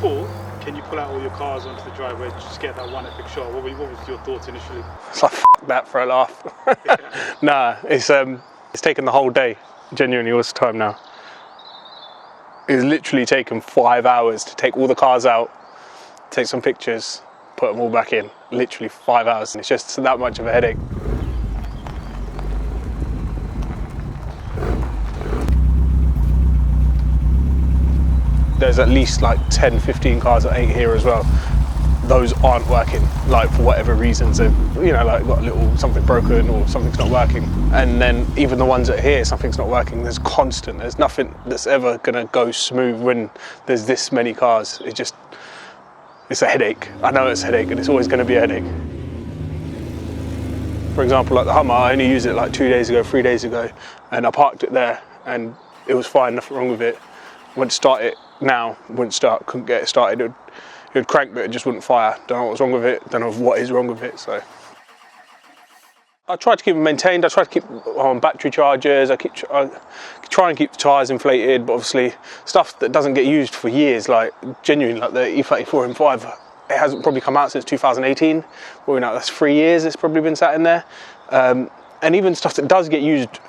thought, can you pull out all your cars onto the driveway and just get that one epic shot? What was your thoughts initially? It's like, f that for a laugh. Yeah. Nah, it's taken the whole day. Genuinely, all this time now. It's literally taken 5 hours to take all the cars out, take some pictures, put them all back in. Literally 5 hours, and it's just that much of a headache. There's at least like 10, 15 cars that ain't here as well. Those aren't working, like for whatever reasons. They've, you know, like got a little something broken or something's not working. And then even the ones that are here, something's not working. There's constant. There's nothing that's ever gonna go smooth when there's this many cars. It's a headache. I know it's a headache, and it's always gonna be a headache. For example, like the Hummer, I only used it like 2 days ago, 3 days ago, and I parked it there, and it was fine, nothing wrong with it. Went to start it now, wouldn't start, couldn't get it started. It would crank, but it just wouldn't fire. Don't know what was wrong with it, don't know what is wrong with it, so. I try to keep them maintained, I try to keep on battery chargers, I try and keep the tyres inflated, but obviously stuff that doesn't get used for years, like genuinely, like the E34 M5, it hasn't probably come out since 2018. Well, you know, that's 3 years it's probably been sat in there. And even stuff that does get used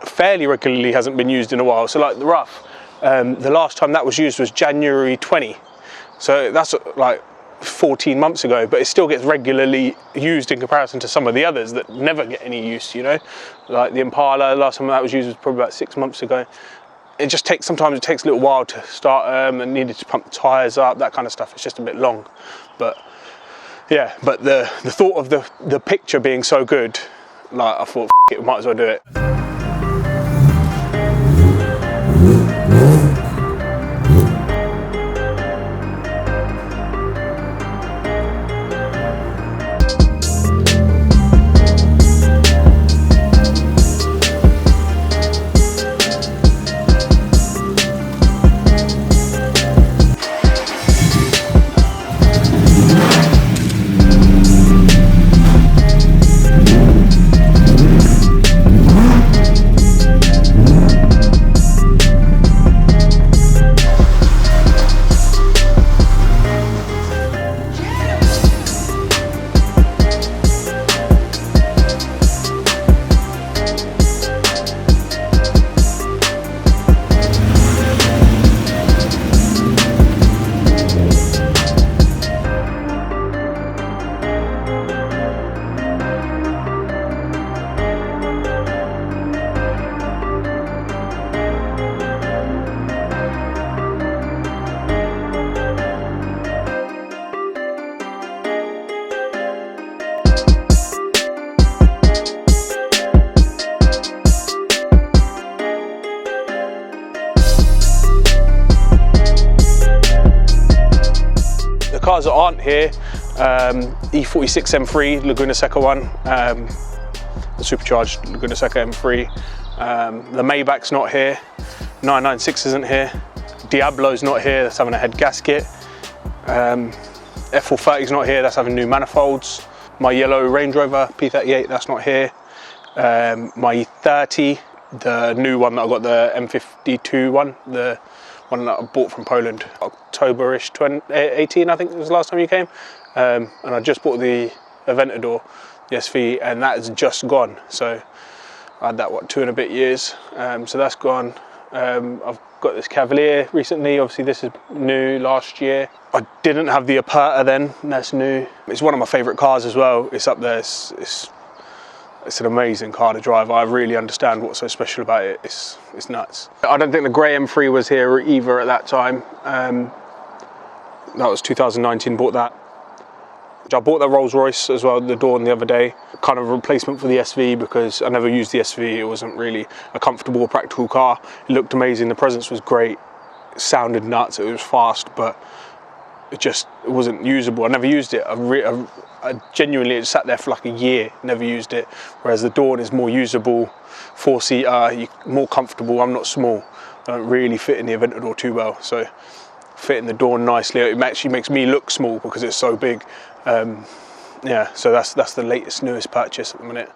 fairly regularly hasn't been used in a while. So like the rough, the last time that was used was January 20. So that's like 14 months ago, but it still gets regularly used in comparison to some of the others that never get any use, you know? Like the Impala, last time that was used was probably about 6 months ago. It just takes, sometimes it takes a little while to start and needed to pump the tyres up, that kind of stuff. It's just a bit long. But yeah, but the thought of the picture being so good, like I thought, it, might as well do it. Cars that aren't here, E46 M3, Laguna Seca one, the supercharged Laguna Seca M3. The Maybach's not here, 996 isn't here, Diablo's not here, that's having a head gasket. F430's not here, that's having new manifolds. My yellow Range Rover P38, that's not here. My E30, the new one that I got, the M52 one, the one that I bought from Poland, October-ish 2018, I think was the last time you came. And I just bought the Aventador, the SV, and that is just gone. So I had that, what, 2 and a bit years. So that's gone. I've got this Cavalier recently, obviously this is new last year. I didn't have the Aperta then, that's new. It's one of my favourite cars as well, it's up there, it's an amazing car to drive. I really understand what's so special about it. It's nuts. I don't think the grey M3 was here either at that time. That was 2019, bought that. I bought that Rolls Royce as well, the Dawn, the other day. Kind of a replacement for the SV because I never used the SV. It wasn't really a comfortable or practical car. It looked amazing, the presence was great. It sounded nuts, it was fast, but it wasn't usable. I never used it. I genuinely sat there for like a year, never used it. Whereas the Dawn is more usable, 4-seater, more comfortable. I'm not small. I don't really fit in the Aventador too well. So fit in the Dawn nicely. It actually makes me look small because it's so big. Yeah, so that's the latest, newest purchase at the minute.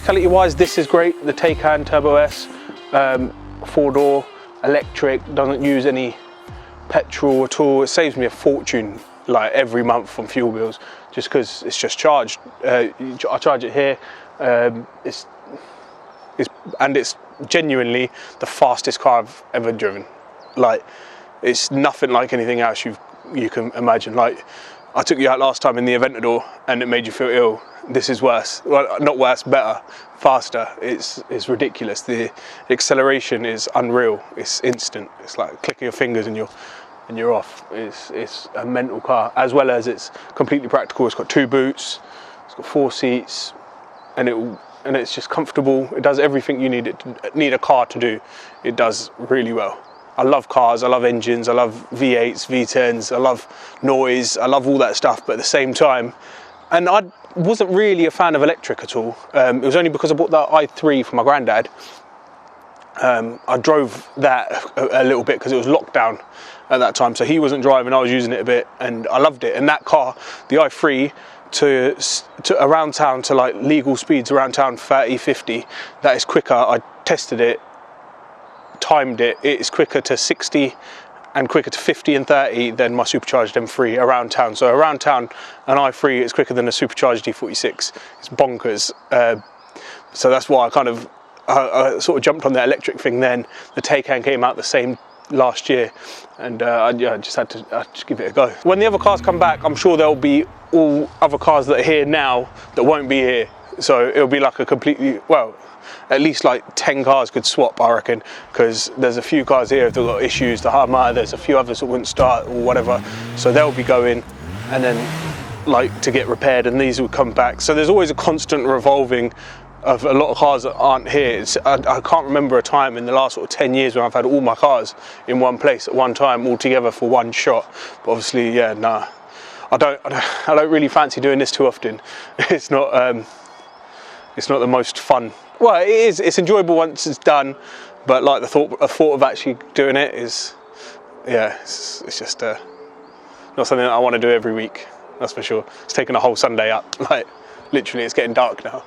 practicality wise, this is great. The Taycan Turbo S, 4-door, electric, doesn't use any petrol at all. It saves me a fortune like every month on fuel bills, just because it's just charged. I charge it here. It's genuinely the fastest car I've ever driven. Like, it's nothing like anything else you can imagine. Like, I took you out last time in the Aventador and it made you feel ill. This is worse. Well, not worse, better, faster. It's ridiculous. The acceleration is unreal. It's instant. It's like clicking your fingers and you're off. It's a mental car, as well as it's completely practical. It's got 2 boots, it's got 4 seats, and it's just comfortable. It does everything you need a car to do. It does really well. I love cars, I love engines, I love V8s, V10s, I love noise, I love all that stuff, but at the same time, and I wasn't really a fan of electric at all. It was only because I bought that i3 for my granddad. I drove that a little bit because it was lockdown at that time, so he wasn't driving, I was using it a bit, and I loved it. And that car, the i3, to around town, to like legal speeds around town, 30, 50, that is quicker. I tested it, timed it, it's quicker to 60 and quicker to 50 and 30 than my supercharged M3 around town. So around town, an i3 is quicker than a supercharged E46. It's bonkers. So that's why I sort of jumped on that electric thing then. The Taycan came out the same last year, and I just had to give it a go. When the other cars come back, I'm sure there'll be all other cars that are here now that won't be here. So it'll be like a completely, well, at least like 10 cars could swap, I reckon, because there's a few cars here that have got issues, the Hummer, there's a few others that wouldn't start or whatever, so they'll be going and then like to get repaired, and these will come back. So there's always a constant revolving of a lot of cars that aren't here. I can't remember a time in the last sort of 10 years when I've had all my cars in one place at one time all together for one shot. But obviously, yeah, nah, I don't really fancy doing this too often. It's not the most fun. Well, it is. It's enjoyable once it's done, but like the thought of actually doing it is, yeah, it's just not something that I want to do every week. That's for sure. It's taken a whole Sunday up. Like, literally, it's getting dark now.